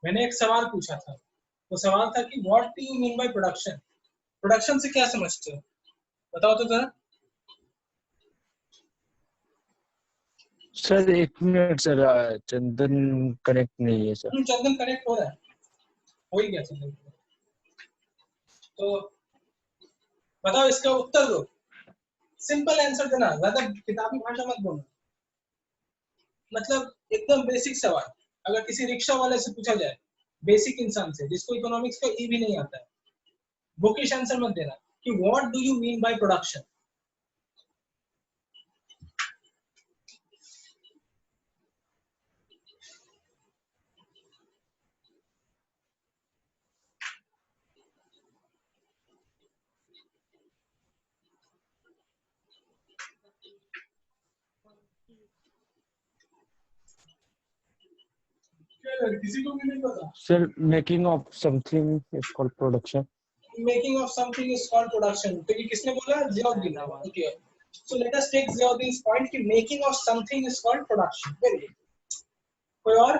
मैंने एक सवाल पूछा था, वो सवाल था कि what do you mean by production? Production से क्या समझते हो, बताओ तो जरा। सर एक मिनट सर, चंदन कनेक्ट नहीं है सर। चंदन कनेक्ट हो रहा है, हो ही गया चंदन। तो बताओ, इसका उत्तर दो, सिंपल आंसर देना, ज्यादा किताबी भाषा मत बोलना। मतलब एकदम बेसिक सवाल, अगर किसी रिक्शा वाले से पूछा जाए, बेसिक इंसान से जिसको इकोनॉमिक्स का ई भी नहीं आता है, बुकिश आंसर मत देना कि what do you mean by production. किसी को भी नहीं पता। Sir making of something is called production. Making of something is called production. तो ये किसने बोला? Ziauddin. Okay, so let us take Ziauddin's point कि making of something is called production. Very good. कोई और?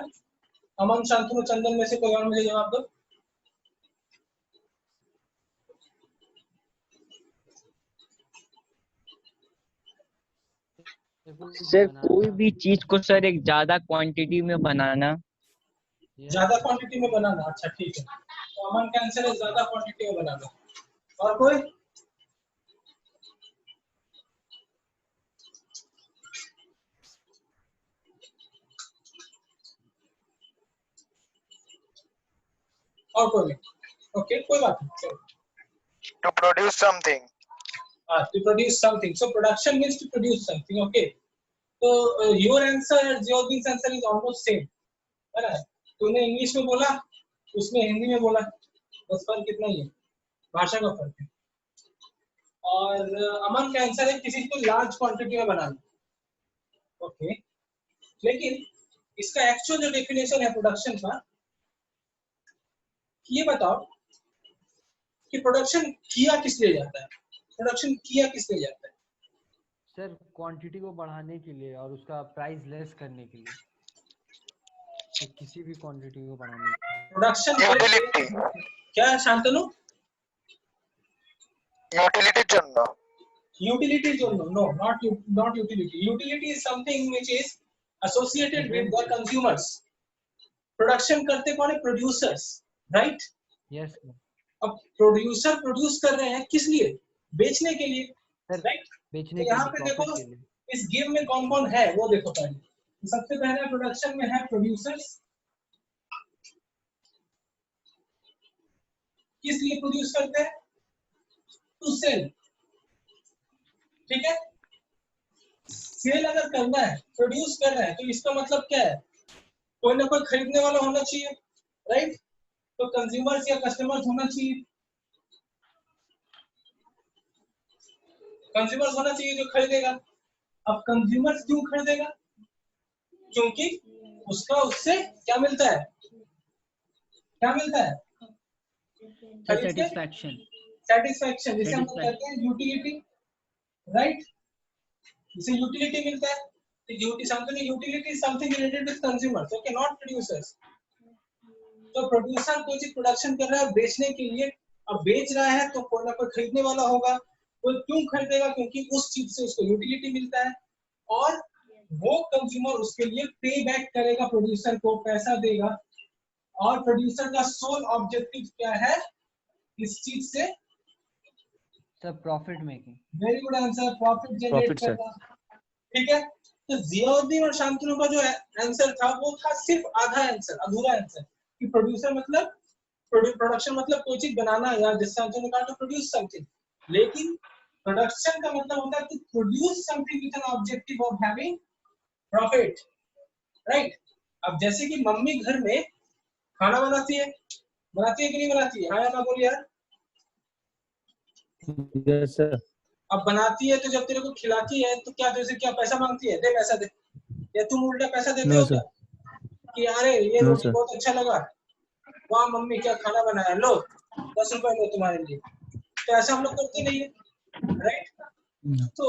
अमन, शांतनु, चंदन में से कोई और मुझे जवाब दो। सर कोई भी चीज को सर एक ज्यादा क्वांटिटी में बनाना। ज्यादा क्वांटिटी में बनाना, अच्छा ठीक है। तो अमन का आंसर है ज्यादा क्वांटिटी में बनाना। और कोई? और कोई नहीं? ओके, कोई बात नहीं। To produce something. To produce something. So production means to produce something. Okay. So your answer, जियाउद्दीन's answer is almost same. है ना? तूने इंग्लिश में बोला, उसने हिंदी में बोला, बस फर्क कितना ही है, भाषा का फर्क है। और अमन का आंसर है किसी को लार्ज क्वांटिटी में बनाना। ओके, लेकिन इसका एक्चुअल जो डेफिनेशन है प्रोडक्शन का, ये बताओ कि प्रोडक्शन किया किस लिए जाता है? प्रोडक्शन किया किस लिए जाता है? सर क्वांटिटी को बढ़ाने के लिए और उसका प्राइस लेस करने के लिए, तो किसी भी क्वांटिटी को बढ़ाने के लिए। प्रोडक्शन क्या शांतनु? यूटिलिटी जन्नो। Utility জন্য? No, not utility. Utility is something which is associated with the consumers. Production करते कौन है? Producers, right? Yes sir. अब प्रोड्यूसर प्रोड्यूस कर रहे हैं किस लिए? बेचने के लिए, राइट? बेचने तो यहाँ पे देखो इस गेम में कौन कौन है वो देखो पहले। तो सबसे पहले प्रोडक्शन में है प्रोड्यूसर्स। किस लिए प्रोड्यूस करते हैं? To sell. ठीक है, सेल अगर करना है, प्रोड्यूस कर रहे हैं, तो इसका मतलब क्या है? कोई ना कोई खरीदने वाला होना चाहिए, राइट? तो कंज्यूमर्स या कस्टमर्स होना चाहिए, कंज्यूमर्स होना चाहिए जो खरीदेगा। अब कंज्यूमर्स क्यों खरीदेगा? क्योंकि उसका उससे क्या मिलता है? क्या मिलता है? सेटिस्फैक्शन। सेटिस्फैक्शन, जिसे हम कहते हैं यूटिलिटी, राइट? जिसे यूटिलिटी मिलता है। तो utility is something related with consumers, okay, not producers. तो प्रोड्यूसर कोई चीज प्रोडक्शन कर रहा है बेचने के लिए, अब बेच रहा है तो कोई ना कोई खरीदने वाला होगा। कोई क्यों खरीदेगा? क्योंकि उस चीज से उसको यूटिलिटी मिलता है, और वो कंज्यूमर उसके लिए पे बैक करेगा, प्रोड्यूसर को पैसा देगा। और प्रोड्यूसर का सोल ऑब्जेक्टिव क्या है इस चीज से? Sir profit making. Very good answer, profit generate करना। ठीक है, तो जियाउद्दीन और शांतनु का जो आंसर था वो था सिर्फ आधा आंसर, अधूरा आंसर, कि प्रोड्यूसर मतलब प्रोडक्शन मतलब कोई चीज बनाना, या जिस शांतनु ने कहा टू प्रोड्यूस समथिंग। लेकिन प्रोडक्शन का मतलब होता है to produce something with an objective of having profit, right? अब जैसे कि मम्मी घर में खाना बनाती है कि नहीं बनाती है? हाँ या ना बोलिए यार। Yes sir. अब बनाती है तो जब तेरे को खिलाती है तो क्या जैसे क्या पैसा मांगती है? दे पैसा दे, या तुम उल्टा पैसा देते हो क्या कि अरे ये रोटी बहुत अच्छा लगा, वाह मम्मी क्या खाना बनाया, लो 10 रुपए लो तुम्हारे लिए? तो ऐसा हम लोग करते नहीं है, राइट? तो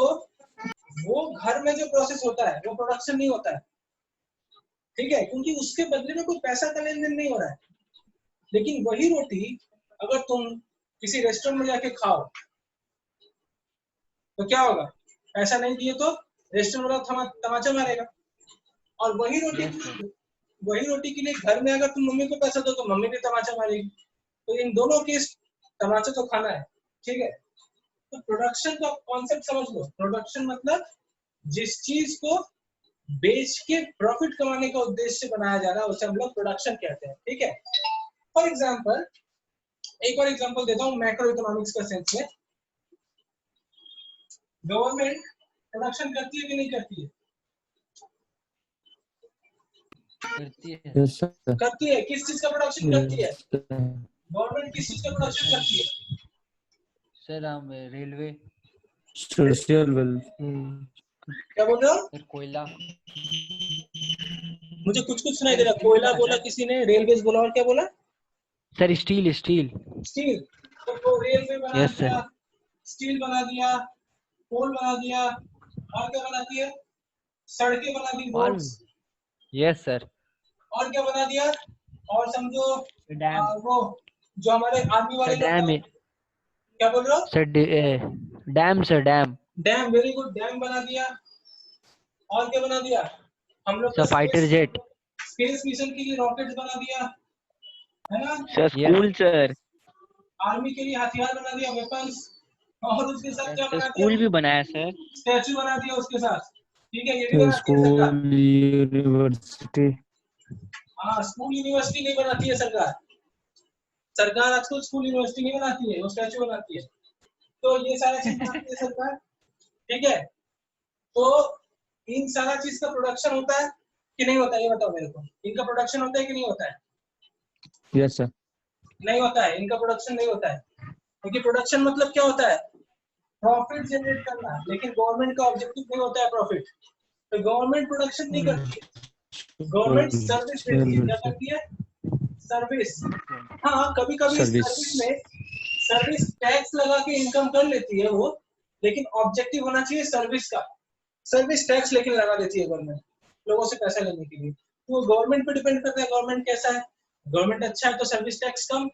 वो घर में जो प्रोसेस होता है वो प्रोडक्शन नहीं होता है, ठीक है, क्योंकि उसके बदले में कोई पैसा का लेन देन नहीं हो रहा है। लेकिन वही रोटी अगर तुम किसी रेस्टोरेंट में जाके खाओ तो क्या होगा, पैसा नहीं दिए तो रेस्टोरेंट वाला तमाचा मारेगा। और वही रोटी Yes, sir. वही रोटी के लिए घर में अगर तुम मम्मी को पैसा दो तो मम्मी भी तमाचा मारेगी। तो इन दोनों केस तमाचा तो खाना है, ठीक है। तो प्रोडक्शन का कॉन्सेप्ट समझ लो। प्रोडक्शन मतलब जिस चीज को बेच के प्रॉफिट कमाने का उद्देश्य से बनाया जा रहा है उसे हम लोग प्रोडक्शन कहते हैं, ठीक है। फॉर एग्जाम्पल, एक और एग्जाम्पल देता हूँ मैक्रो इकोनॉमिक्स का सेंस में। गवर्नमेंट प्रोडक्शन करती है कि नहीं करती है? करती है। Yes, sir. करती है। किस चीज का प्रोडक्शन करती है? Yes, sir. गवर्नमेंट किस चीज का प्रोडक्शन करती है? सर हम रेलवे, Social wealth. क्या बोल रहे हो? फिर कोयला, मुझे कुछ कुछ सुनाई दे रहा। कोयला बोला किसी ने, रेलवेज बोला, और क्या बोला? Sir steel, steel. स्टील। तो वो रेलवे बना Yes, sir. दिया, स्टील बना दिया, कोल बना दिया, और क्या बनाती है? सड़कें बना दी, और रोड्स। यस सर, और क्या बना दिया? और समझो डैम, वो जो हमारे आर्मी वाले सर लोग डैम, हैं, क्या बोल रहे हो? Sir dam, sir dam, dam, very good, dam बना दिया। और क्या बना दिया? हम लोग sir fighter jet, space mission के लिए रॉकेट्स बना दिया, है ना। Sir school sir. आर्मी के लिए हथियार बना दिया, वेपन्स। और उसके साथ क्या सर बना स्कूल दिया? भी बनाया सर। स्टैचू बना दिया उसके साथ, ठीक है। ये भी बनाती है सरकार। School, university. हाँ, स्कूल यूनिवर्सिटी नहीं बनाती है सरकार। सरकार आजकल स्कूल यूनिवर्सिटी नहीं बनाती है, वो स्टैचू बनाती है। तो ये सारा चीज बनाती है सरकार, ठीक है। तो इन सारा चीज का प्रोडक्शन होता है कि नहीं होता है, ये बताओ मेरे को। इनका प्रोडक्शन होता है कि नहीं होता है? Yes, sir. नहीं होता है, इनका प्रोडक्शन नहीं होता है। क्योंकि प्रोडक्शन मतलब क्या होता है? प्रॉफिट जनरेट करना। लेकिन गवर्नमेंट का ऑब्जेक्टिव नहीं होता है प्रॉफिट। तो गवर्नमेंट प्रोडक्शन नहीं करती है, गवर्नमेंट सर्विस देती है। क्या करती है? सर्विस। हाँ, कभी कभी Service. सर्विस में सर्विस टैक्स लगा के इनकम कर लेती है वो, लेकिन ऑब्जेक्टिव होना चाहिए सर्विस का। सर्विस टैक्स लेकिन लगा देती है गवर्नमेंट लोगों से पैसा लेने के लिए। तो गवर्नमेंट पे डिपेंड करता है गवर्नमेंट कैसा है। गवर्नमेंट अच्छा है तो सर्विस टैक्स कम,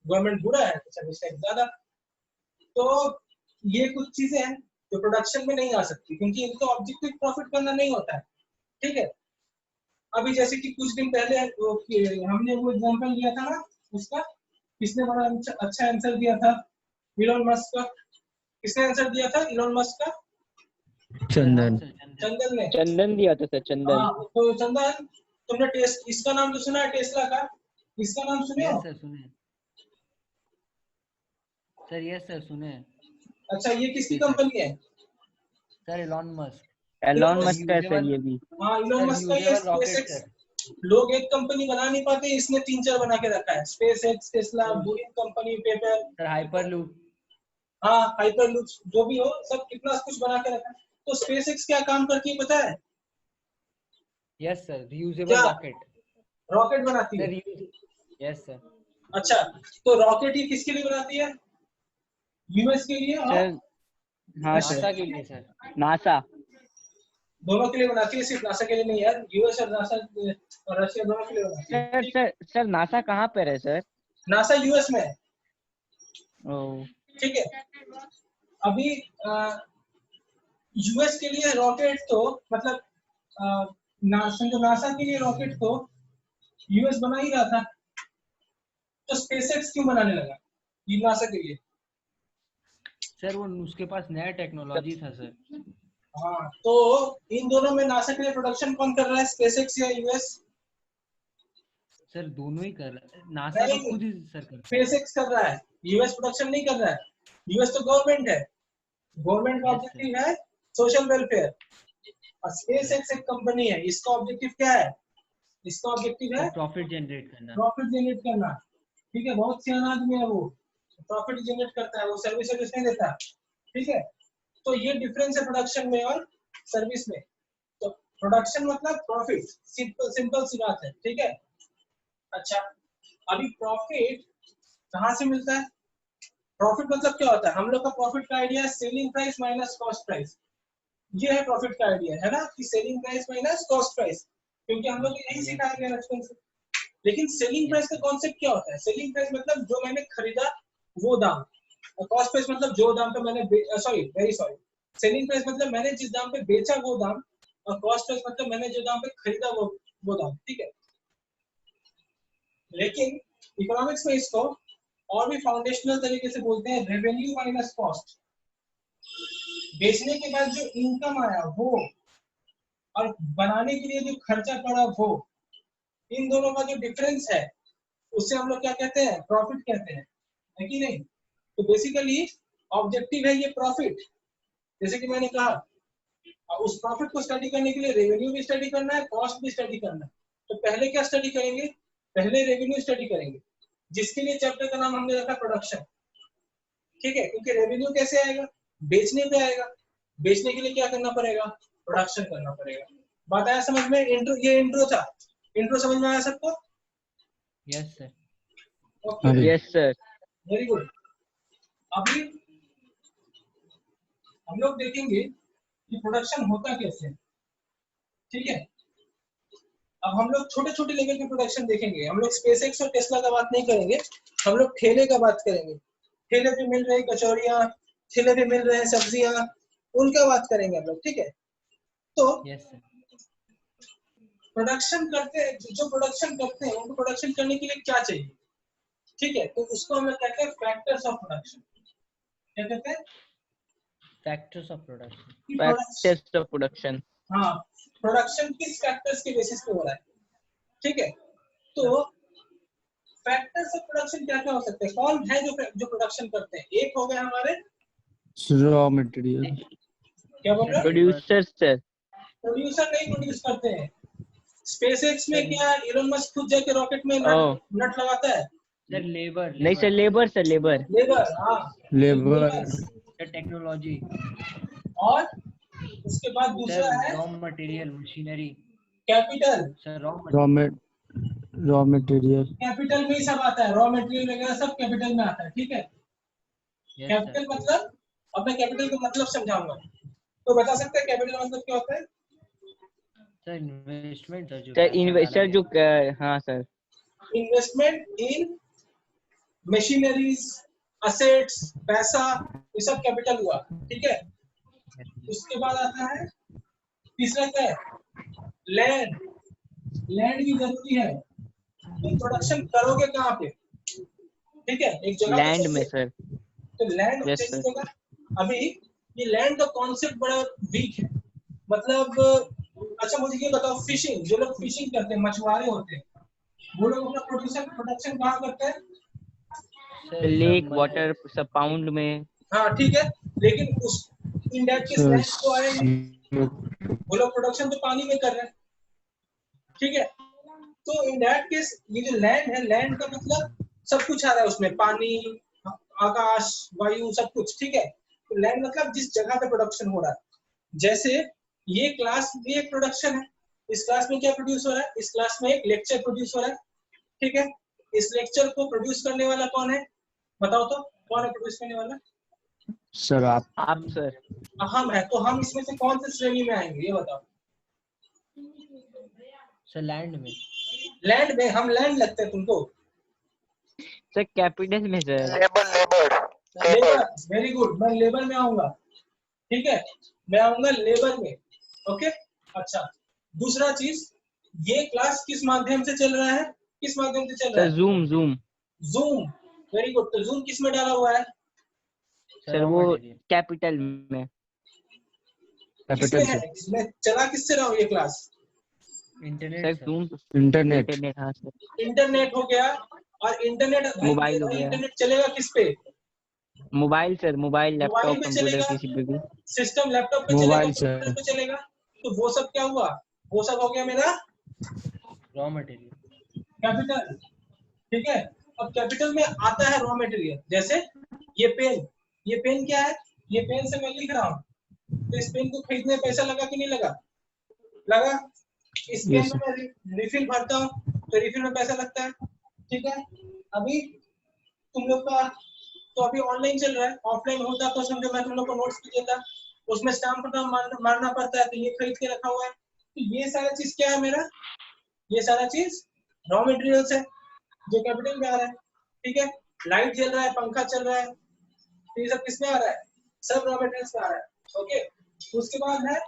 गवर्नमेंट बुरा है तो सर्विस टैक्स ज्यादा। तो ये कुछ चीजें हैं जो प्रोडक्शन में नहीं आ सकती, क्योंकि इनका ऑब्जेक्टिव प्रॉफिट करना नहीं होता है, ठीक है। अभी जैसे कि कुछ दिन पहले हमने वो एग्जांपल लिया था ना, उसका किसने बड़ा अच्छा आंसर दिया था? इलोन मस्क का। किसने आंसर दिया था इलोन मस्क का? Chandan. चंदन ने। चंदन दिया था सर, चंदन। हाँ, तो चंदन, तुमने टेस्ट इसका नाम तो सुना है, टेस्ला का? इसका नाम सुने हो? यस सर सुने, सर यस सर सुने। अच्छा, ये किसकी कंपनी है? Sir Elon Musk, Elon Elon Musk का है सर ये भी। हाँ, इलोन सर मस्क का ये यूजेबल रॉकेट SpaceX। सर। लोग एक कंपनी बना नहीं पाते, इसने 3-4 बना के रखा है। SpaceX, Tesla, sir Boeing company, paper, sir hyperloop, हाँ, हाइपरलूप, जो भी हो, सब कितना कुछ बना के रखा है। तो SpaceX क्या काम करती है पता है? यस सर रीयूजेबल क्या? रॉकेट, रॉकेट बनाती है। सर यस सर, अच्छा, तो रॉकेट ही किसके लिए बनाती है? यूएस के लिए और सर हाँ नासा सर, के लिए सर। नासा। दोनों के लिए बनाती है, सिर्फ नासा के लिए नहीं यार। यूएस और नासा और रशिया दोनों के लिए बनाती है। सर सर सर नासा कहाँ पर है सर? नासा यूएस में है, ओ, ठीक है। अभी यूएस के लिए रॉकेट तो मतलब नासा के लिए रॉकेट तो यूएस बना ही रहा था, तो स्पेसएक्स क्यों बनाने लगा ये नासा के लिए? सर वो उसके पास नया टेक्नोलॉजी था सर। हाँ, तो इन दोनों में नासा के लिए प्रोडक्शन कौन कर रहा है, स्पेसएक्स या यूएस? सर दोनों ही कर रहा है, नासा तो नहीं, खुद ही सर कर रहा स्पेसएक्स कर रहा है, यूएस प्रोडक्शन नहीं कर रहा है। यूएस तो गवर्नमेंट है, गवर्नमेंट का Yes, ऑब्जेक्टिव है सोशल वेलफेयर। और स्पेसएक्स एक कंपनी है, इसका ऑब्जेक्टिव क्या है? इसका ऑब्जेक्टिव है है, प्रॉफिट जनरेट करना। प्रॉफिट जनरेट करना, ठीक है। बहुत सियाना आदमी है वो, प्रॉफिट जनरेट करता है, वो सर्विस नहीं देता, ठीक है। तो ये डिफरेंस है प्रोडक्शन में और सर्विस में। तो प्रोडक्शन मतलब प्रॉफिट, सिंपल सी बात है, ठीक है। अच्छा, अभी प्रॉफिट कहाँ से मिलता है? प्रॉफिट मतलब क्या होता है? हम लोग का प्रॉफिट का आइडिया है selling price minus cost price. ये है प्रॉफिट का आइडिया, है ना, कि selling price minus cost price. क्योंकि हम लोग को यही सिखाया गया बचपन से। लेकिन सेलिंग प्राइस का कॉन्सेप्ट क्या होता है? सेलिंग प्राइस मतलब जो मैंने खरीदा वो दाम, और कॉस्ट प्राइस मतलब जो दाम पे मैंने सॉरी सेलिंग प्राइस मतलब मैंने जिस दाम पे बेचा वो दाम, और कॉस्ट प्राइस मतलब मैंने जो दाम पे खरीदा वो दाम, ठीक है। लेकिन इकोनॉमिक्स में इसको और भी फाउंडेशनल तरीके से बोलते हैं, रेवेन्यू माइनस कॉस्ट। बेचने के बाद जो इनकम आया वो, और बनाने के लिए जो खर्चा पड़ा वो, इन दोनों का जो डिफरेंस है उससे हम लोग क्या कहते हैं? प्रॉफिट कहते हैं, है कि नहीं? तो बेसिकली ऑब्जेक्टिव है ये प्रॉफिट, जैसे कि मैंने कहा। और उस प्रॉफिट को स्टडी करने के लिए रेवेन्यू भी स्टडी करना है, कॉस्ट भी स्टडी करना है। तो पहले क्या स्टडी करेंगे? पहले रेवेन्यू स्टडी करेंगे, जिसके लिए चैप्टर का नाम हमने रखा प्रोडक्शन, ठीक है। क्योंकि रेवेन्यू कैसे आएगा? बेचने पे आएगा। बेचने के लिए क्या करना पड़ेगा? प्रोडक्शन करना पड़ेगा। बात आया समझ में? ये इंट्रो था। इंट्रो समझ में आया सबको? Yes sir. Okay, yes sir. Very good. अभी हम लोग देखेंगे कि प्रोडक्शन होता कैसे, ठीक है। अब हम लोग छोटे छोटे लेवल के प्रोडक्शन देखेंगे। हम लोग स्पेसएक्स और टेस्ला का बात नहीं करेंगे, हम लोग ठेले का बात करेंगे। ठेले पे मिल रही कचौरियां, ठेले पे मिल रहे सब्जियां, उनका बात करेंगे हम लोग, ठीक है। तो यस सर। प्रोडक्शन करते हैं, जो प्रोडक्शन करते हैं उनको प्रोडक्शन करने के लिए क्या चाहिए, ठीक है। तो उसको हम लोग कहते हैं फैक्टर्स ऑफ प्रोडक्शन। क्या कहते हैं? Factors of production. Factors of production. हाँ, प्रोडक्शन किस फैक्टर्स के बेसिस पे हो रहा है, ठीक है। तो फैक्टर्स ऑफ प्रोडक्शन क्या क्या हो सकते हैं? कौन है जो प्रोडक्शन करते हैं? एक हो गए हमारे रॉ मटेरियल। क्या बोल रहे हैं? Producer sir. प्रोड्यूसर नहीं प्रोड्यूस करते हैं। स्पेसएक्स में सर, क्या इलोन मस्क खुद जाके रॉकेट में ओह। नट लगाता है? Sir labour. नहीं sir, labour sir, labour. Labour, हाँ लेबर। Sir technology. और उसके बाद दूसरा सर है raw material, machinery. Capital. Sir raw material. Capital में ही सब आता है, रॉ मटेरियल वगैरह सब कैपिटल में आता है, ठीक है। Yes capital sir. मतलब, अब मैं कैपिटल का मतलब समझाऊंगा। तो बता सकते हैं कैपिटल मतलब क्या होता है? सर इन्वेस्टमेंट सर, जो सर पैसा इन्वेस्टर डाला जो हाँ सर। इन्वेस्टमेंट इन मशीनरीज, असेट्स, पैसा, ये सब कैपिटल हुआ, ठीक है। गया। उसके बाद आता है तीसरा क्या है? लैंड। लैंड भी जरूरी है। प्रोडक्शन करोगे कहाँ पे, ठीक है? एक जगह तो लैंड में चाहिए। सर। तो लैंड यस चाहिए सर। जगह। अभी ये लैंड का कॉन्सेप्ट बड़ा वीक है, मतलब अच्छा मुझे ये बताओ, फिशिंग, जो लोग फिशिंग करते हैं, मछुआरे होते हैं, वो लोग अपना प्रोडक्शन कहाँ करते हैं? सर लेक, वाटर, सब पाउंड में। हाँ ठीक है, लेकिन उस इन दैट केस लैंड को आएंगे, सर वो लोग प्रोडक्शन तो पानी में कर रहे हैं, ठीक है। तो इन दैट केस ये जो लैंड है, लैंड का मतलब सब कुछ आ रहा है उसमें, पानी, आकाश, वायु, सब कुछ, ठीक है। तो लैंड मतलब जिस जगह पे प्रोडक्शन हो रहा है। जैसे ये क्लास भी एक प्रोडक्शन है। इस क्लास में क्या प्रोड्यूस हो रहा है? इस क्लास में एक लेक्चर प्रोड्यूस हो रहा है, ठीक है। इस लेक्चर को प्रोड्यूस करने वाला कौन है? बताओ तो, कौन है प्रोड्यूस करने वाला? सर आप सर। हम है। तो हम इसमें से कौन से श्रेणी में आएंगे, ये बताओ? सर लैंड में। लैंड में? हम लैंड लगते हैं तुमको? सर कैपिटल में sir. Labour. Labour, very good, मैं लेबर में आऊंगा, ठीक है। मैं आऊंगा लेबर में, ओके। अच्छा, दूसरा चीज, ये क्लास किस माध्यम से चल रहा है? किस माध्यम से चल रहा सर है? Zoom, zoom. Zoom, very good. तो जूम किस में डाला हुआ है? सर रॉ वो मटेरियल। कैपिटल में। किसमें कैपिटल है? से। मैं चला किससे रहा हूँ ये class? Internet sir sir. Zoom. Internet. Internet, हाँ सर। इंटरनेट हो गया। और इंटरनेट भाई, मोबाइल हो भाई गया। इंटरनेट चलेगा किस पे? Mobile sir, mobile, mobile laptop, पे कंप्यूटर, चलेगा, किसी पे भी। सिस्टम लैपटॉप पे चलेगा, मोबाइल से। कंप्यूटर पे चलेगा। तो वो सब क्या हुआ? वो सब हो गया मेरा रॉ मटेरियल। कैपिटल, ठीक है। अब कैपिटल में आता है रॉ मटेरियल। जैसे ये पेन, ये पेन क्या है? ये पेन से मैं लिख रहा हूँ, तो इस पेन को खरीदने में पैसा लगा कि नहीं लगा? लगा। इस पेन यस में मैं रिफिल भरता हूँ, तो रिफिल में पैसा लगता है, ठीक है। अभी तुम लोग का तो अभी ऑनलाइन चल रहा है, ऑफलाइन होता तो समझो मैं तुम लोग को नोट्स भी देता, उसमें स्टाम्प मारना पड़ता है, तो ये खरीद के रखा हुआ है। तो ये सारा चीज क्या है मेरा? ये सारा चीज रॉ मटेरियल्स है जो कैपिटल में आ रहा है, ठीक है। लाइट जल रहा है, पंखा चल रहा है, तो ये सब किसमें आ रहा है, सब रॉ मटेरियल्स में आ रहा है, ओके। उसके बाद है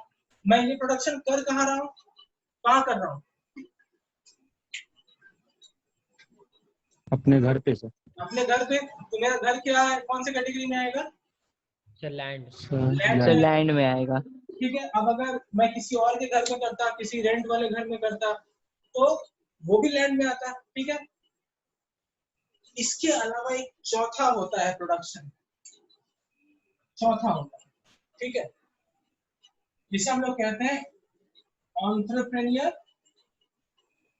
मैं ये प्रोडक्शन कर कहाँ रहा हूँ, कहाँ कर रहा हूँ, अपने घर पे सर। अपने घर पे। तो मेरा घर क्या है, कौन से कैटेगरी में आएगा, सर लैंड। लैंड सर में। लैंड में आएगा। ठीक है। अब अगर मैं किसी और के घर में करता, किसी रेंट वाले घर में करता, तो वो भी लैंड में आता, ठीक है। इसके अलावा एक चौथा होता है प्रोडक्शन, चौथा होता है, ठीक है, जिसे हम लोग कहते हैं एंटरप्रेन्योर,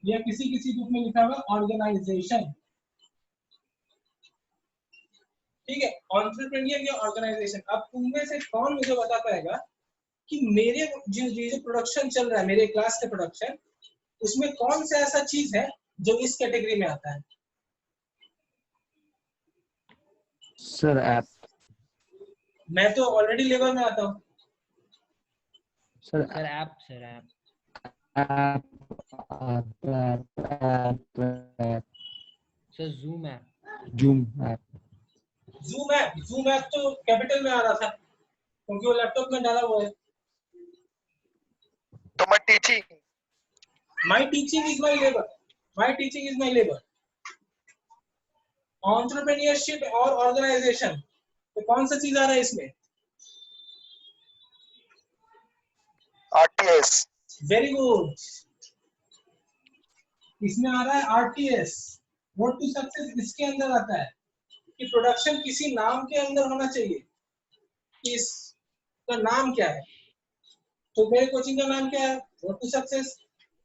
या किसी किसी बुक में लिखा हुआ ऑर्गेनाइजेशन, ठीक है। एंटरप्रेन्योर या ऑर्गेनाइजेशन। अब तुम में से कौन मुझे बता पाएगा कि मेरे जो प्रोडक्शन चल रहा है, मेरे क्लास का प्रोडक्शन, उसमें कौन सा ऐसा चीज है जो इस कैटेगरी में आता है। Sir app. मैं तो ऑलरेडी लेबर में आता हूँ। Sir sir app. Sir app. App sir zoom app. Zoom app. Zoom app तो कैपिटल में आ रहा था क्योंकि वो लैपटॉप में डाला हुआ है। तो मैं teaching, my teaching is my labour, my teaching is my labour. Entrepreneurship और ऑर्गेनाइजेशन, तो कौन सा चीज आ रहा है इसमें, आरटीएस। वेरी गुड, इसमें आ रहा है आरटीएस, रोड टू सक्सेस। इसके अंदर आता है कि प्रोडक्शन किसी नाम के अंदर होना चाहिए, कि इसका नाम क्या है। तो मेरे कोचिंग का नाम क्या है, रोड टू सक्सेस।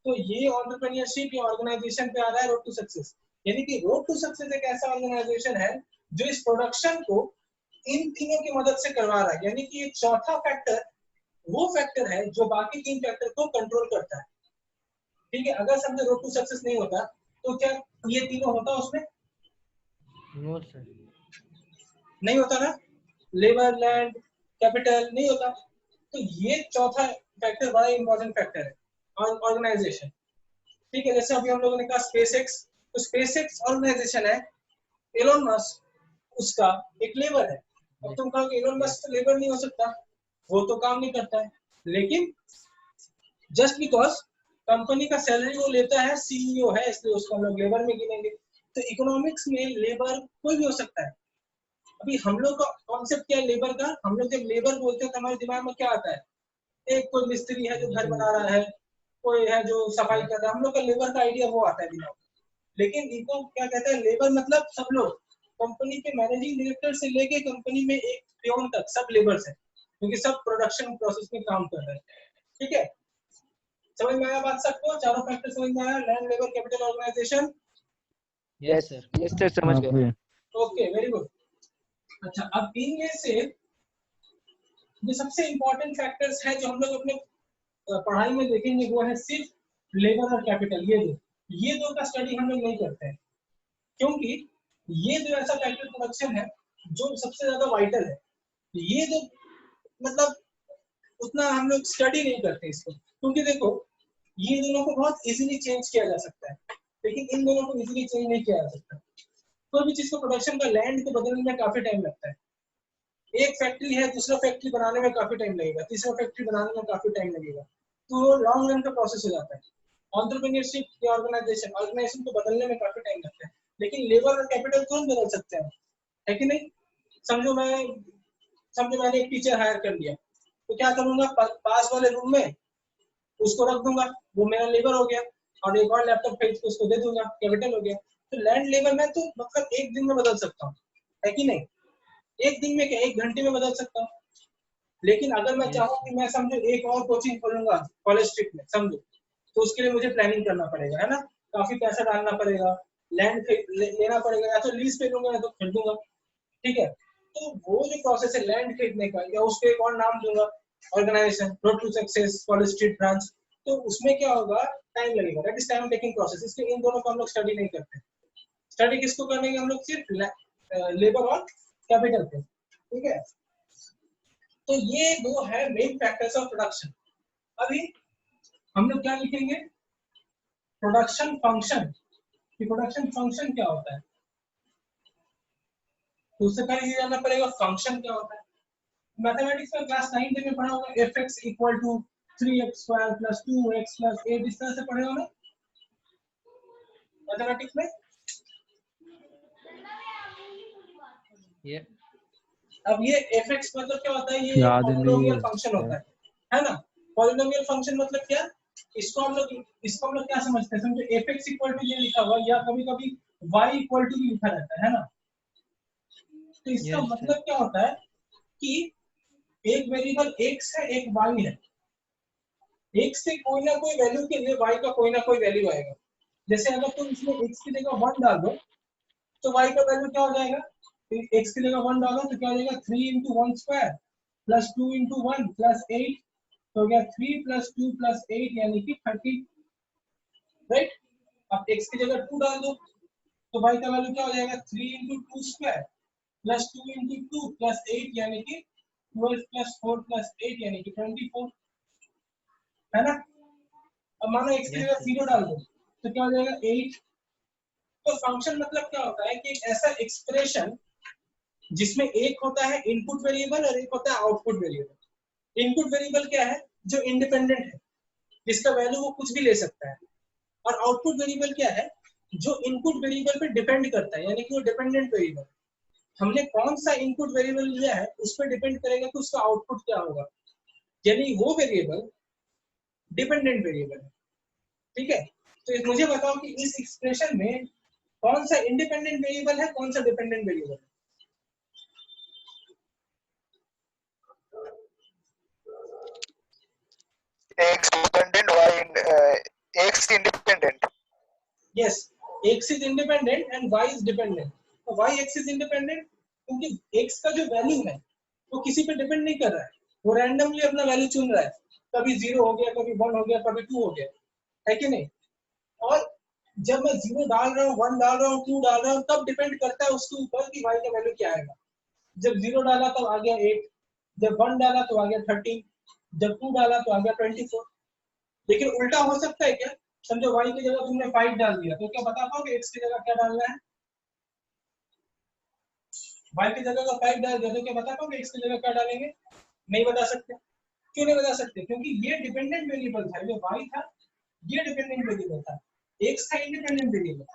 तो ये एंटरप्रेन्योरशिप या ऑर्गेनाइजेशन पे आ रहा है रोड टू सक्सेस। यानी कि रोड टू सक्सेस एक ऐसा ऑर्गेनाइजेशन है जो इस प्रोडक्शन को इन तीनों की मदद से करवा रहा है। यानी कि ये चौथा फैक्टर वो फैक्टर है जो बाकी तीन फैक्टर को कंट्रोल करता है, ठीक है। अगर समझो रोड टू सक्सेस नहीं होता तो क्या ये तीनों होता उसमें, नो सर। नहीं होता ना, लेबर लैंड कैपिटल नहीं होता। तो ये चौथा फैक्टर बड़ा इंपॉर्टेंट फैक्टर है ऑर्गेनाइजेशन, ठीक है। जैसे अभी हम लोगों ने कहा स्पेसएक्स, तो स्पेसएक्स ऑर्गेनाइजेशन है, एलोन मस्क उसका एक लेबर है। अब तुम कहोगे एलोन मस्क तो लेबर नहीं हो सकता, वो तो काम नहीं करता है, लेकिन जस्ट बिकॉज कंपनी का सैलरी वो लेता है, सीईओ है, इसलिए उसको हम लोग लेबर में गिनेंगे। तो इकोनॉमिक्स में लेबर कोई भी हो सकता है। अभी हम लोग का कॉन्सेप्ट क्या है लेबर का, हम लोग जब लेबर बोलते हैं तो हमारे दिमाग में क्या आता है, एक कोई मिस्त्री है जो घर बना रहा है, कोई है जो सफाई कर रहा है, हम लोग का लेबर का आइडिया वो आता है दिमाग में। लेकिन इनको क्या कहते हैं, लेबर मतलब सब लोग, कंपनी के मैनेजिंग डायरेक्टर से लेके कंपनी में एक पियोन तक सब लेबर्स हैं, क्योंकि सब प्रोडक्शन प्रोसेस में काम कर रहे हैं, ठीक है। समझ में आया बात सबको, चारों फैक्टर समझ में आया, land, labour, capital, organisation. Yes sir. Yes sir समझ गए। Okay very good. अच्छा, अब इनमें से जो सबसे इंपॉर्टेंट फैक्टर्स हैं जो हम लोग अपने पढ़ाई में देखेंगे वो है सिर्फ लेबर और कैपिटल। ये दो का स्टडी हम लोग नहीं करते हैं, क्योंकि ये जो ऐसा फैक्टर प्रोडक्शन है जो सबसे ज्यादा वाइटल है। ये जो मतलब उतना हम लोग स्टडी नहीं करते इसको, क्योंकि देखो ये दोनों को बहुत इजीली चेंज किया जा सकता है, लेकिन इन दोनों को इजीली चेंज नहीं किया जा सकता। कोई भी चीज को प्रोडक्शन का लैंड को बदलने में काफी टाइम लगता है। एक फैक्ट्री है, दूसरा फैक्ट्री बनाने में काफी टाइम लगेगा, तीसरा फैक्ट्री बनाने में काफी टाइम लगेगा, तो वो लॉन्ग रन का प्रोसेस हो जाता है। एंटरप्रेन्योरशिप या ऑर्गेनाइजेशन को बदलने में काफी टाइम लगता है, लेकिन लेबर और कैपिटल तुरंत बदल सकते हैं, है कि नहीं। समझो मैंने एक टीचर हायर कर लिया, तो क्या करूंगा, पास वाले रूम में उसको रख दूंगा, वो मेरा लेबर हो गया, और एक और लैपटॉप खरीद के उसको दे दूंगा, कैपिटल हो गया। तो लैंड लेबर मैं तो मतलब एक दिन में बदल सकता हूँ, है कि नहीं। एक दिन में क्या, एक घंटे में बदल सकता हूँ। लेकिन अगर मैं चाहूँ कि मैं समझो एक और कोचिंग खोलूंगा कॉलेज स्ट्रीट में, समझो, तो उसके लिए मुझे प्लानिंग करना पड़ेगा, है ना, काफी पैसा डालना पड़ेगा, लैंड लेना पड़ेगा, या तो लीज पे लूंगा या तो खरीदूंगा, ठीक है। तो वो जो प्रोसेस है लैंड खरीदने का, या उसको एक और नाम दूंगा organisation, road to success, college street branch, तो उसमें क्या होगा, टाइम लगेगा, that is time taking process. इसलिए इन दोनों को हम लोग स्टडी नहीं करते। स्टडी किसको करेंगे हम लोग, सिर्फ लेबर और कैपिटल पे, ठीक है। तो ये दो है मेन फैक्टर्स ऑफ प्रोडक्शन। अभी हम लोग क्या लिखेंगे, प्रोडक्शन फंक्शन कि प्रोडक्शन फंक्शन क्या होता है, तो उससे पहले ये जानना पड़ेगा फंक्शन क्या होता है। मैथमेटिक्स में क्लास 9 में पढ़ा होगा fx equal to 3x square plus 2x plus 8, इस तरह से पढ़े होगा मैथमेटिक्स में। ये अब ये fx मतलब क्या होता है, ये याद नहीं पॉलिनोमियल है फंक्शन होता है ना। पॉलिनोमियल फंक्शन मतलब क्या, इसको हम लोग क्या समझते हैं, समझो fx इक्वल टू ये लिखा हुआ, या कभी कभी y इक्वल टू भी लिखा रहता है ना। तो इसका Yes, मतलब क्या होता है कि एक वेरिएबल x है, एक y है, x से कोई ना कोई वैल्यू के लिए y का कोई ना कोई वैल्यू आएगा। जैसे अगर तुम इसमें x की जगह 1 डाल दो तो y का वैल्यू क्या हो जाएगा, x की जगह 1 डालो तो क्या हो जाएगा 3 into 1 square plus 2 into 1 plus 8, तो हो गया 3 प्लस 2 प्लस 8 यानी कि 30, राइट। अब x की जगह 2 डाल दो तो y का वैल्यू क्या हो जाएगा 3 into 2 square plus 2 into 2 plus 8 यानी कि 12 प्लस 4 प्लस 8 यानी कि 24, है ना। अब मानो x की yes, जगह sir. 0 डाल दो तो क्या हो जाएगा 8। तो फंक्शन मतलब क्या होता है कि एक ऐसा एक्सप्रेशन जिसमें एक होता है इनपुट वेरिएबल और एक होता है आउटपुट वेरिएबल। इनपुट वेरिएबल क्या है, जो इंडिपेंडेंट है, जिसका वैल्यू वो कुछ भी ले सकता है, और आउटपुट वेरिएबल क्या है, जो इनपुट वेरिएबल पे डिपेंड करता है, यानी कि वो डिपेंडेंट वेरिएबल। हमने कौन सा इनपुट वेरिएबल लिया है उस पर डिपेंड करेगा कि उसका आउटपुट क्या होगा, यानी वो वेरिएबल डिपेंडेंट वेरिएबल है, ठीक है। तो मुझे बताओ कि इस एक्सप्रेशन में कौन सा इंडिपेंडेंट वेरिएबल है, कौन सा डिपेंडेंट वेरिएबल है। X dependent, X independent. Yes, x is independent and y is dependent. तो y x is independent क्योंकि x का जो वैल्यू है वो किसी पे डिपेंड नहीं कर रहा है, वो रैंडमली अपना वैल्यू चुन रहा है, कभी 0 हो गया, कभी 1 हो गया, कभी 2 हो गया, है कि नहीं। और जब मैं 0 डाल रहा हूँ, 1 डाल रहा हूँ, 2 डाल रहा हूँ, तब डिपेंड करता है उसके ऊपर कि y का वैल्यू क्या आएगा। जब 0 डाला तब आ गया 8, जब 1 डाला तो आ गया 13, जब 2 डाला तो आ गया 24। लेकिन उल्टा हो सकता है क्या, समझो y की जगह तुमने 5 डाल दिया तो क्या बता पाओगे x की जगह क्या डालना है। y की जगह का 5 डाल दिया तो क्या बता पाओगे x की जगह क्या डालेंगे, नहीं बता सकते। क्यों नहीं बता सकते, क्योंकि ये डिपेंडेंट वेरिएबल था, जो y था ये डिपेंडेंट वेरिएबल था, x था इंडिपेंडेंट वेरिएबल।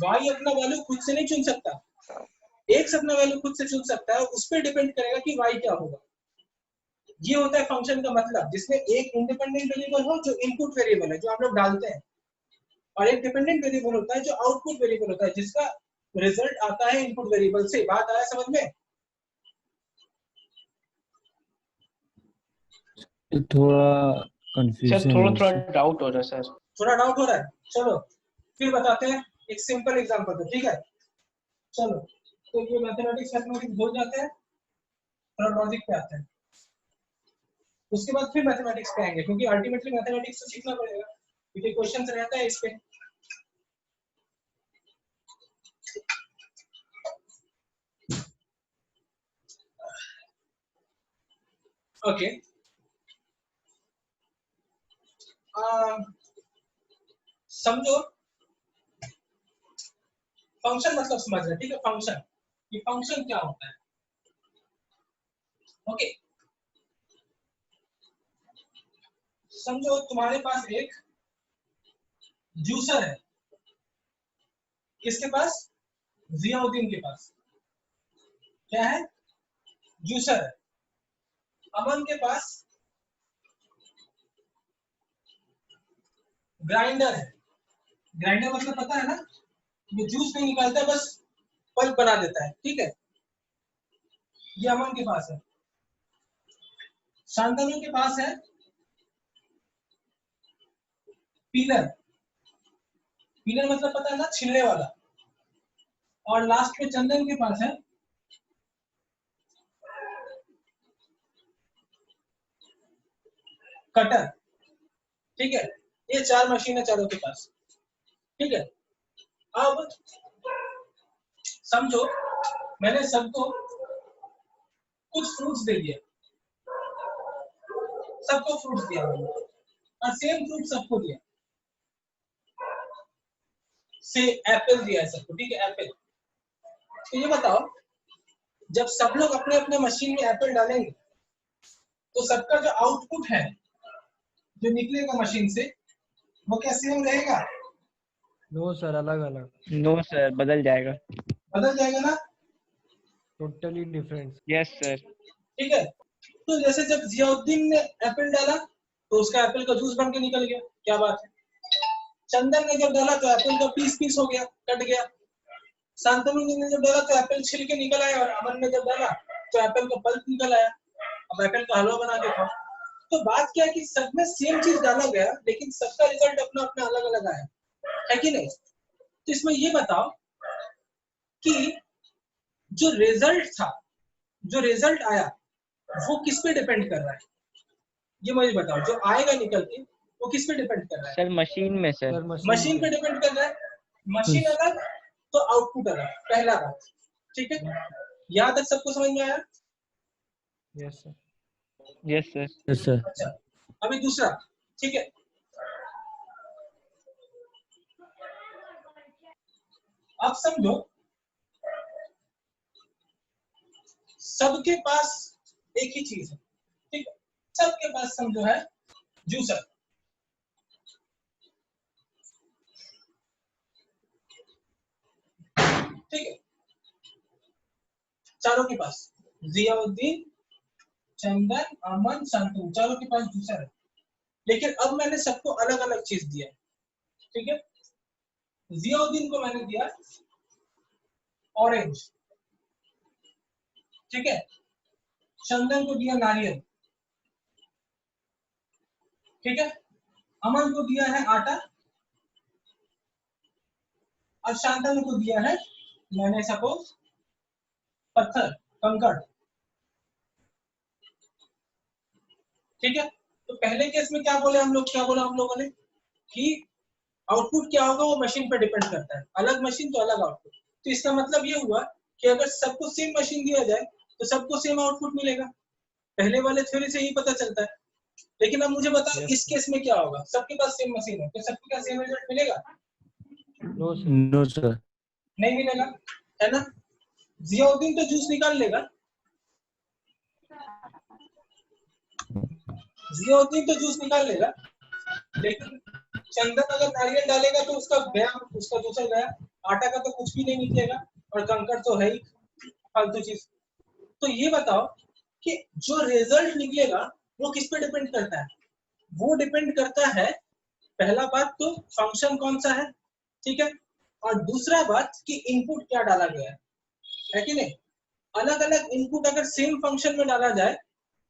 y अपना वैल्यू खुद से नहीं चुन सकता, x अपना वैल्यू खुद से चुन सकता है, उस पर डिपेंड करेगा कि y क्या होगा। ये होता है फंक्शन का मतलब, जिसमें एक इंडिपेंडेंट वेरिएबल हो जो इनपुट वेरिएबल है जो आप लोग डालते हैं, और एक डिपेंडेंट वेरिएबल होता है जो आउटपुट वेरिएबल होता है जिसका रिजल्ट आता है इनपुट वेरिएबल से। बात आया समझ में। थोड़ा सर कंफ्यूजन थोड़ा है थोड़ा सर। डाउट हो रहा है सर। थोड़ा डाउट हो रहा है, चलो फिर बताते हैं एक सिंपल एग्जांपल पे, ठीक है। चलो तो ये मैथमेटिक्स हो जाते हैं, थोड़ा लॉजिक पे आते हैं, उसके बाद फिर मैथमेटिक्स पे आएंगे, क्योंकि अल्टीमेटली मैथमेटिक्स तो सीखना पड़ेगा, क्योंकि क्वेश्चंस रहता है इस पे। ओके, समझो फंक्शन मतलब समझ रहे, ठीक है। फंक्शन, ये फंक्शन क्या होता है, ओके। समझो तुम्हारे पास एक जूसर है, किसके पास, जियाउद्दीन के पास क्या है, जूसर है। अमन के पास ग्राइंडर है। ग्राइंडर मतलब पता है ना, ये जूस नहीं निकालता, बस पल्प बना देता है, ठीक है। ये अमन के पास है। शांतनु के पास है पीलर। पीलर मतलब पता है ना, छिलने वाला। और लास्ट में चंदन के पास है कटर, ठीक है। ये 4 मशीन है चारों के पास, ठीक है। अब समझो मैंने सबको कुछ फ्रूट्स दे दिया, सबको फ्रूट्स दिया मैंने, और सेम फ्रूट सबको दिया। से एप्पल दिया है सबको, ठीक है, एप्पल। तो ये बताओ, जब सब लोग अपने अपने मशीन में एप्पल डालेंगे तो सबका जो आउटपुट है जो निकलेगा मशीन से वो क्या सेम रहेगा? नो सर, अलग अलग, नो सर, बदल जाएगा। बदल जाएगा ना? Totally different. Yes sir. ठीक है। तो जैसे जब जियाउद्दीन ने एप्पल डाला तो उसका एप्पल का जूस बन के निकल गया, क्या बात है। चंदन ने जब डाला तो एप्पल का पीस पीस हो गया, कट गया। शांतनु ने जब डाला तो एप्पल छिल के निकल आया, और अमन ने जब डाला तो एप्पल का पल्प निकल आया। अब एप्पल का हलवा बना के खाओ। तो बात क्या है कि सब में सेम चीज डाला गया, लेकिन सबका रिजल्ट अपना अपना अलग अलग आया, है कि नहीं? तो इसमें ये बताओ कि जो रिजल्ट था, जो रिजल्ट आया वो किस पे डिपेंड कर रहा है? ये मुझे बताओ, जो आएगा निकल के वो किस पे डिपेंड कर रहा है? सर मशीन में सर। सर मशीन पे डिपेंड कर रहा है। मशीन अलग तो आउटपुट अलग, पहला बात, ठीक है। यहाँ तक सबको समझ में आया? Yes sir. Yes sir. Yes sir. अच्छा, अभी दूसरा, ठीक है। अब समझो सबके पास एक ही चीज है, ठीक है। सबके पास समझो है जूसर, ठीक है। चारों के पास, जियाउद्दीन, चंदन, अमन, शांतनु, चारों के पास जूसर है। लेकिन अब मैंने सबको अलग अलग चीज दिया, ठीक है। जियाउद्दीन को मैंने दिया ऑरेंज, ठीक है। चंदन को दिया नारियल, ठीक है। अमन को दिया है आटा, और शांतनु को दिया है मैंने सपोज पत्थर, कंकड़, ठीक है। तो पहले केस में क्या बोले हम लोग, क्या बोला हम लोगों ने कि आउटपुट क्या होगा वो मशीन पर डिपेंड करता है, अलग मशीन तो अलग आउटपुट। तो इसका मतलब ये हुआ कि अगर सबको सेम मशीन दिया जाए तो सबको सेम आउटपुट मिलेगा, पहले वाले थ्योरी से ही पता चलता है। लेकिन अब मुझे बताओ Yes, इस केस में क्या होगा, सबके पास सेम मशीन है तो सबको क्या सेम रिजल्ट मिलेगा? No sir. No sir. नहीं मिलेगा, है ना। जियाउद्दीन तो जूस निकाल लेगा, जियाउद्दीन तो जूस निकाल लेगा, लेकिन चंदन अगर नारियल डालेगा तो उसका गया, उसका जूसर गया। आटा का तो कुछ भी नहीं निकलेगा, और कंकड़ तो है ही फालतू चीज। तो ये बताओ कि जो रिजल्ट निकलेगा वो किस पे डिपेंड करता है? वो डिपेंड करता है, पहला बात तो फंक्शन कौन सा है, ठीक है। और दूसरा बात कि इनपुट क्या डाला गया है कि नहीं। अलग अलग इनपुट अगर सेम फंक्शन में डाला जाए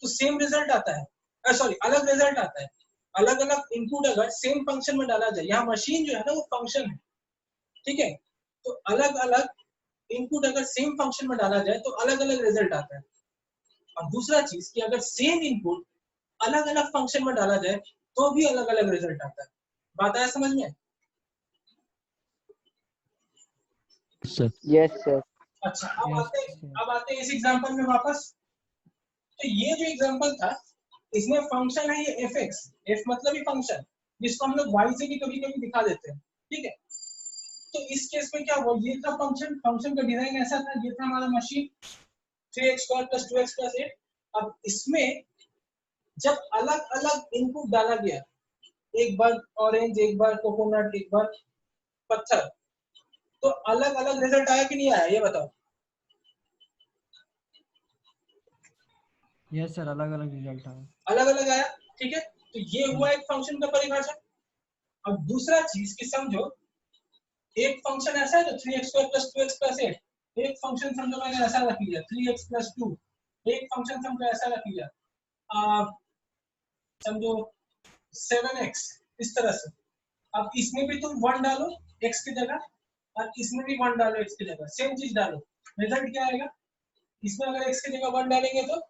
तो सेम रिजल्ट आता है, सॉरी अलग रिजल्ट आता है। अलग अलग इनपुट अगर सेम फंक्शन में डाला जाए, यहाँ मशीन जो है ना वो फंक्शन है, ठीक है। तो अलग अलग इनपुट अगर सेम फंक्शन में डाला जाए तो अलग अलग रिजल्ट आता है। और दूसरा चीज कि अगर सेम इनपुट अलग अलग फंक्शन में डाला जाए तो भी अलग अलग रिजल्ट आता है। बात आया समझ में? सर। Yes sir. अच्छा, अब Yes, आते sir. अब आते हैं इस एग्जांपल में वापस। तो ये जो एग्जांपल था इसमें फंक्शन है ये एफ एक्स, एफ मतलब ही फंक्शन, जिसको हम लोग वाई से भी कभी कभी दिखा देते हैं, ठीक है। तो इस केस में क्या हुआ, ये था फंक्शन, फंक्शन का डिजाइन ऐसा था, ये था हमारा मशीन 3x² + 2x + 8। अब इसमें जब अलग अलग इनपुट डाला गया, एक बार ऑरेंज, एक बार कोकोनट, एक बार पत्थर, तो अलग अलग रिजल्ट आया कि नहीं आया, ये बताओ। यस सर, अलग अलग रिजल्ट आया। अलग अलग आया, ठीक है। तो ये हुआ एक फंक्शन का परिभाषा। अब दूसरा चीज कि समझो एक फंक्शन ऐसा है तो 3x² + 2x + 8, एक फंक्शन समझो मैंने ऐसा रख लिया 3x + 2, एक फंक्शन समझो ऐसा रख लिया समझो 7x, इस तरह से। अब इसमें भी तुम 1 डालो x की जगह, और इसमें भी 1 डालो x की जगह, सेम चीज डालो, रिजल्ट क्या आएगा? इसमें अगर x की जगह 1 डालेंगे तो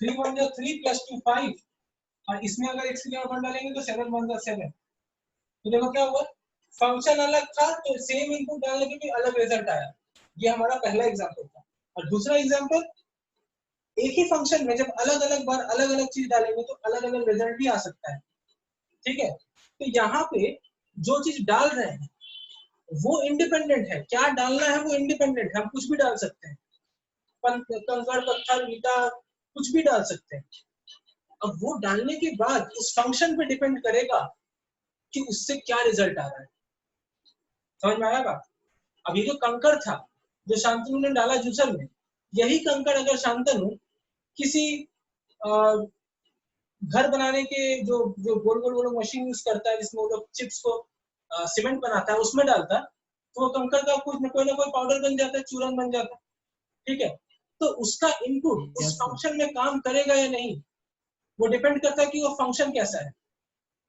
3 × 1 = 3 + 2 = 5, और इसमें अगर x की जगह 1 डालेंगे तो 7 × 1 = 7। तो देखो क्या हुआ, फंक्शन अलग था तो सेम इनपुट डालने के भी अलग रिजल्ट आया। ये हमारा पहला एग्जांपल था। और दूसरा एग्जांपल, एक ही फंक्शन में जब अलग अलग बार अलग अलग चीज डालेंगे तो अलग अलग रिजल्ट भी आ सकता है, ठीक है। तो यहाँ पे जो चीज डाल रहे हैं वो इंडिपेंडेंट है, क्या डालना है वो इंडिपेंडेंट है, हम कुछ भी डाल सकते हैं, कंकड़ पत्थर ईटा कुछ भी डाल सकते हैं। अब वो डालने के बाद उस फंक्शन पे डिपेंड करेगा कि उससे क्या रिजल्ट आ रहा है। समझ में आया बात? अब ये जो कंकड़ था जो शांतनु ने डाला जूसर में, यही कंकड़ अगर शांतनु किसी घर बनाने के जो जो गोल गोल गोल मशीन यूज करता है जिसमें वो लोग चिप्स को सीमेंट बनाता है उसमें डालता, तो वो कंकड़ का कुछ ना कोई पाउडर बन जाता है, चूरन बन जाता है। ठीक है, तो उसका इनपुट उस फंक्शन में काम करेगा या नहीं वो डिपेंड करता है कि वो फंक्शन कैसा है।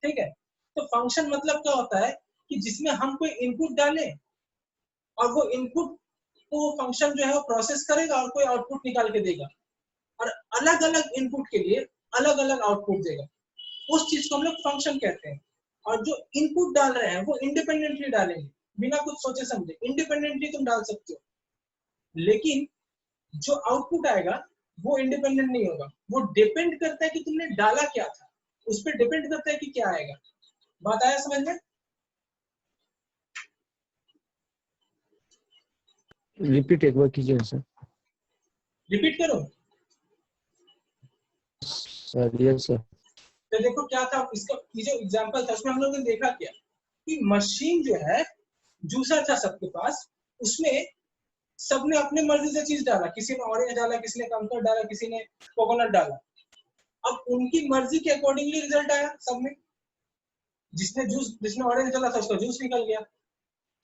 ठीक है, तो फंक्शन मतलब क्या होता है कि जिसमें हम कोई इनपुट डालें और वो इनपुट को वो फंक्शन जो है वो प्रोसेस करेगा और कोई आउटपुट निकाल के देगा, और अलग अलग इनपुट के लिए अलग अलग आउटपुट देगा। उस चीज को हम लोग फंक्शन कहते हैं। और जो इनपुट डाल रहे हैं वो इंडिपेंडेंटली डालेंगे, बिना कुछ सोचे समझे इंडिपेंडेंटली तुम डाल सकते हो, लेकिन जो आउटपुट आएगा वो इंडिपेंडेंट नहीं होगा, वो डिपेंड करता है कि तुमने डाला क्या था, उस पर डिपेंड करता है कि क्या आएगा। बात आया समझ में? रिपीट एक बार कीजिए सर। रिपीट करो सर यस सर। तो देखो क्या था इसका, ये जो एग्जांपल था उसमें हम लोगों ने देखा क्या कि मशीन जो है जूसर था सबके पास, उसमें सबने अपने मर्जी से चीज डाला, किसी ने ऑरेंज डाला, किसी ने कंकर डाला, किसी ने कोकोनट डाला। अब उनकी मर्जी के अकॉर्डिंगली रिजल्ट आया सब में। जिसने ऑरेंज डाला था उसका जूस निकल गया,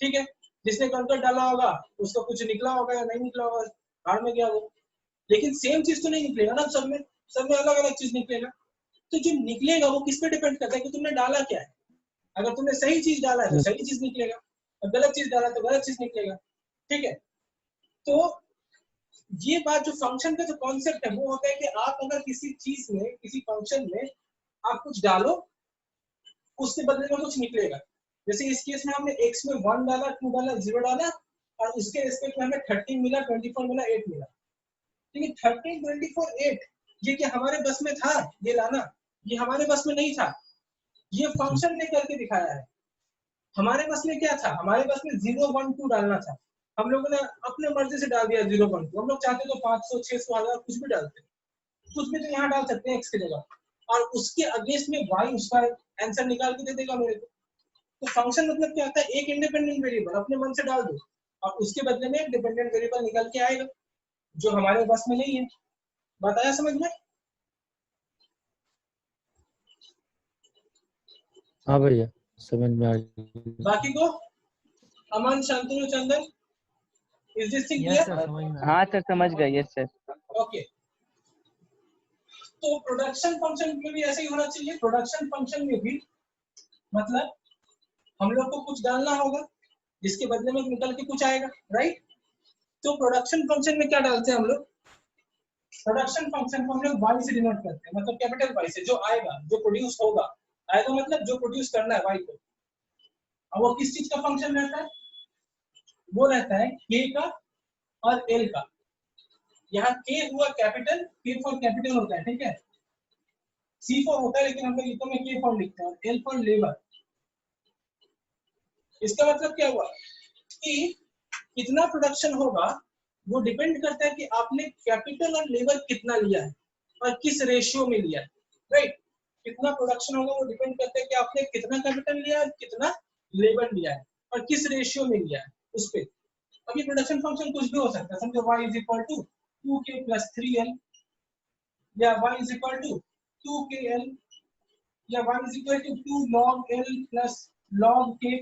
ठीक है, जिसने कंकर डाला होगा उसका कुछ निकला होगा या नहीं निकला होगा, बाहर में गया वो। लेकिन सेम चीज तो नहीं निकलेगा ना, सब में अलग अलग चीज निकलेगा। तो जो निकलेगा वो किस पे डिपेंड करता है कि तुमने डाला क्या है। अगर तुमने सही चीज डाला है तो सही चीज निकलेगा, और गलत चीज डाला तो गलत चीज निकलेगा। ठीक है, तो ये बात जो फंक्शन का जो कॉन्सेप्ट है वो होता है कि आप अगर किसी चीज में किसी फंक्शन में आप कुछ डालो उसके बदले में कुछ निकलेगा। जैसे इस केस में हमने x में 1 डाला, 2 डाला, 0 डाला, और उसके रिस्पेक्ट में हमें 13 मिला, 24 मिला, 8 मिला। ठीक है, 13, 24, 8 ये क्या हमारे बस में था ये लाना? ये हमारे बस में नहीं था, ये फंक्शन ने करके दिखाया है। हमारे बस में क्या था? हमारे बस में 0, 1, 2 डालना था, हम लोगों ने अपने मर्जी से डाल दिया 0, 1, 2। हम लोग चाहते तो 500, 600, 1000 कुछ भी डालते, कुछ भी तो यहाँ डाल सकते हैं x की जगह, और उसके अगेंस्ट में y उसका आंसर निकाल के दे देगा मेरे को। तो फंक्शन मतलब क्या होता है? एक इंडिपेंडेंट वेरिएबल अपने मन से डाल दो और उसके बदले में एक डिपेंडेंट वेरिएबल निकल के आएगा जो हमारे बस में नहीं है। बताया समझ में? हाँ भैया समझ में आ गया। बाकी को Aman, Shantanu, Chandan, is this thing yes clear? Sir समझ में हाँ सर समझ गए, यस सर। ओके, तो प्रोडक्शन फंक्शन में भी ऐसे ही होना चाहिए। प्रोडक्शन फंक्शन में भी मतलब हम लोग को कुछ डालना होगा जिसके बदले में निकल के कुछ आएगा, राइट? तो प्रोडक्शन फंक्शन में क्या डालते हैं हम लोग? प्रोडक्शन फंक्शन को हम लोग y से डिनोट करते हैं, मतलब कैपिटल Y से, जो आएगा, जो प्रोड्यूस होगा। आएगा मतलब जो प्रोड्यूस करना है y को। अब वो किस चीज का फंक्शन रहता है? वो रहता है k का और l का। यहाँ k हुआ कैपिटल, k फॉर कैपिटल होता है, ठीक है, c फॉर होता है, लेकिन हम लोग इसको में k फॉर लिखते हैं, और l फॉर लेबर। इसका मतलब क्या हुआ कि कितना प्रोडक्शन होगा वो डिपेंड करता है कि आपने कैपिटल और लेबर कितना लिया है और किस रेशियो में लिया है, राइट? कितना प्रोडक्शन होगा वो डिपेंड करता है कि आपने कितना कैपिटल लिया है, कितना लेबर लिया है और किस रेशियो में लिया है उस पे। अब ये प्रोडक्शन फंक्शन कुछ भी हो सकता है, समझो y is equal to 2k + 3l, या y is equal to 2kl, या y is equal to 2 log l + log k।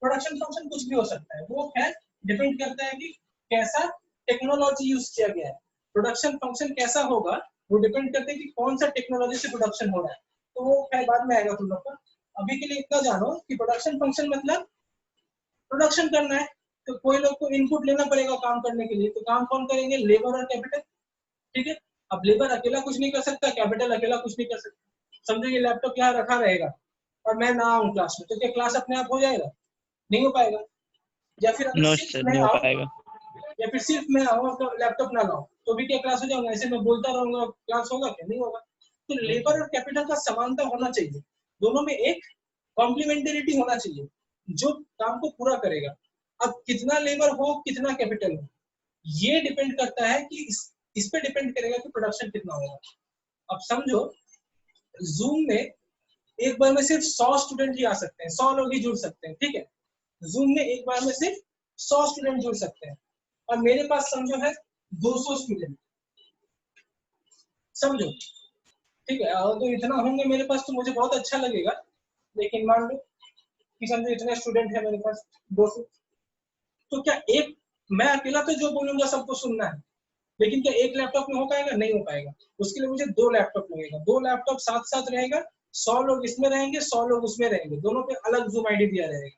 Production function कुछ भी हो सकता है, वो है डिपेंड करता है कि कैसा टेक्नोलॉजी यूज किया गया है। प्रोडक्शन फंक्शन कैसा होगा वो डिपेंड करता है कि कौन सा टेक्नोलॉजी से प्रोडक्शन हो रहा है, तो वो खैर बाद में आएगा तुम लोग का। अभी के लिए इतना जानो कि प्रोडक्शन फंक्शन मतलब प्रोडक्शन करना है, तो कोई लोग को इनपुट लेना पड़ेगा काम करने के लिए, तो काम कौन करेंगे? लेबर और कैपिटल, ठीक है। अब लेबर अकेला कुछ नहीं कर सकता, कैपिटल अकेला कुछ नहीं कर सकता। समझो ये लैपटॉप यहाँ रखा रहेगा और मैं ना आऊँ क्लास में, तो क्या क्लास अपने आप हो जाएगा? नहीं हो पाएगा। या फिर अगर नो सिर्फ सर, मैं नहीं हो आऊँ, पाएगा। या फिर सिर्फ मैं आऊँ तो लैपटॉप ना लाऊं, तो भी क्या क्लास हो जाऊंगा? ऐसे मैं बोलता रहूंगा, क्लास होगा क्या? नहीं होगा। तो लेबर और कैपिटल का समानता होना चाहिए, दोनों में एक कॉम्प्लीमेंटरिटी होना चाहिए जो काम को पूरा करेगा। अब कितना लेबर हो कितना कैपिटल हो ये डिपेंड करता है कि इस पे डिपेंड करेगा कि प्रोडक्शन कितना होगा। अब समझो जूम में एक बार में सिर्फ 100 स्टूडेंट ही आ सकते हैं, 100 लोग ही जुड़ सकते हैं, ठीक है। जूम में एक बार में सिर्फ 100 स्टूडेंट जुड़ सकते हैं और मेरे पास समझो है 200 स्टूडेंट, समझो, ठीक है। और तो इतना होंगे मेरे पास तो मुझे बहुत अच्छा लगेगा, लेकिन मान लो कि समझो इतने स्टूडेंट है मेरे पास 200, तो क्या एक मैं अकेला तो जो बोलूंगा सबको सुनना है, लेकिन क्या एक लैपटॉप में हो पाएगा? नहीं हो पाएगा। उसके लिए मुझे 2 लैपटॉप लगेगा, 2 लैपटॉप साथ साथ रहेगा, 100 लोग इसमें रहेंगे, 100 लोग उसमें रहेंगे, दोनों पे अलग जूम आईडी दिया रहेगा,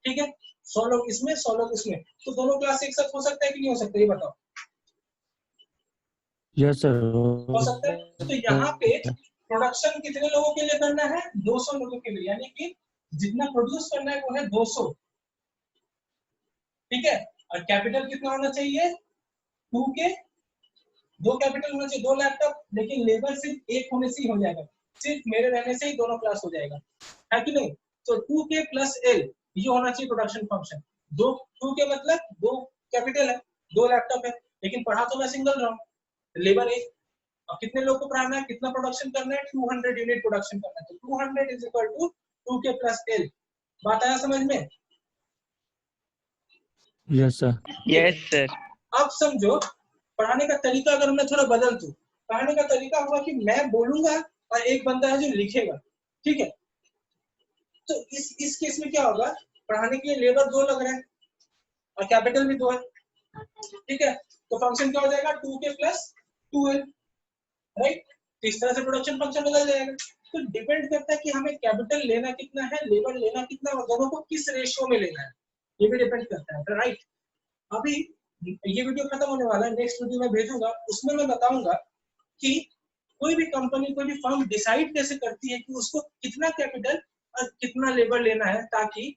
ठीक है। 100 लोग इसमें, 100 लोग उसमें, तो दोनों क्लास एक साथ हो सकता है कि नहीं हो सकता, ये बताओ। यस सर हो सकता है। तो यहाँ पे प्रोडक्शन कितने लोगों के लिए करना है? 200 लोगों के लिए, यानी कि जितना प्रोड्यूस करना है वो है 200, ठीक है। और कैपिटल कितना होना चाहिए? 2 के 2 कैपिटल होना चाहिए, 2 लैपटॉप, लेकिन लेबर सिर्फ एक होने से ही हो जाएगा, सिर्फ मेरे रहने से ही दोनों क्लास हो जाएगा, है कि नहीं। तो 2K प्लस L ये होना चाहिए प्रोडक्शन फंक्शन। 2K मतलब 2 कैपिटल है, 2 लैपटॉप है, लेकिन पढ़ा तो मैं सिंगल रहा हूँ, लेबर एक। और कितने लोग को पढ़ाना है, कितना प्रोडक्शन करना है? 200 यूनिट प्रोडक्शन करना है, तो 200 is equal to 2K plus L। बात आया समझ में? Yes sir. Yes sir. अब समझो पढ़ाने का तरीका अगर मैं थोड़ा बदल दूं, पढ़ाने का तरीका होगा कि मैं बोलूंगा और एक बंदा है जो लिखेगा, ठीक है। तो इस केस में क्या होगा, पढ़ाने के लिए लेबर 2 लग रहा है और कैपिटल भी 2 है, ठीक है। तो फंक्शन क्या हो जाएगा? 2K plus 2L, right. तो इस तरह से प्रोडक्शन फंक्शन बदल जाएगा। तो डिपेंड करता है कि हमें कैपिटल लेना कितना है, लेबर लेना कितना है, और दोनों को किस रेशियो में लेना है, ये भी डिपेंड करता है, राइट। अभी ये वीडियो खत्म होने वाला है, नेक्स्ट वीडियो में भेजूंगा, उसमें मैं बताऊंगा कि कोई भी कंपनी, कोई भी फर्म डिसाइड कैसे करती है कि उसको कितना कैपिटल और कितना लेबर लेना है, ताकि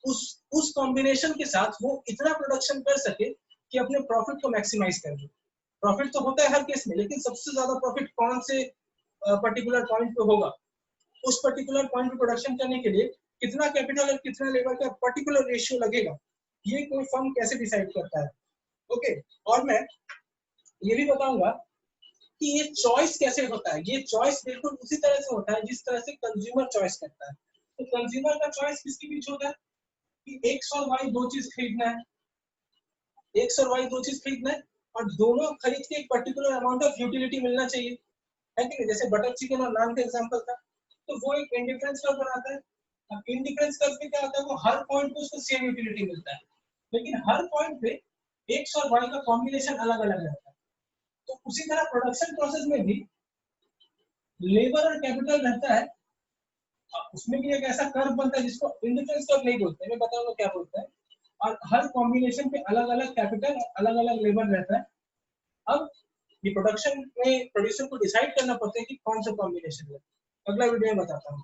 उस कॉम्बिनेशन के साथ वो इतना प्रोडक्शन कर सके कि अपने प्रॉफिट को मैक्सिमाइज कर दे। प्रॉफिट तो होता है हर केस में, लेकिन सबसे ज्यादा प्रॉफिट कौन से पर्टिकुलर पॉइंट पे होगा, उस पर्टिकुलर पॉइंट पे प्रोडक्शन करने के लिए कितना कैपिटल और कितना लेबर का पर्टिकुलर रेशियो लगेगा, ये कोई फर्म कैसे डिसाइड करता है, ओके। और मैं ये भी बताऊंगा कि ये चॉइस कैसे होता है। ये चॉइस बिल्कुल उसी तरह से होता है जिस तरह से कंज्यूमर चॉइस करता है। तो कंज्यूमर का चॉइस किसके बीच होता है कि X और Y 2 चीज खरीदना है, X और Y 2 चीज खरीदना है, और दोनों खरीद के एक पर्टिकुलर अमाउंट ऑफ यूटिलिटी मिलना चाहिए, है कि नहीं। जैसे बटर चिकन और नान का एग्जांपल था, तो वो एक इंडिफरेंस कर्व बनाता है। अब इंडिफरेंस कर्व में क्या होता है, वो हर पॉइंट पे उसको सेम यूटिलिटी मिलता है, लेकिन हर पॉइंट पे X और Y का कॉम्बिनेशन अलग अलग रहता है। तो उसी तरह प्रोडक्शन प्रोसेस में भी लेबर और कैपिटल रहता है, उसमें भी एक ऐसा कर्व बनता है जिसको इंडिफरेंस कर्व नहीं बोलते, मैं बताऊंगा क्या बोलता है। और हर कॉम्बिनेशन पे अलग अलग कैपिटल और अलग अलग लेबर रहता है। अब ये प्रोडक्शन में प्रोड्यूसर को डिसाइड करना पड़ता है कि कौन सा कॉम्बिनेशन है। अगला वीडियो में बताता हूँ।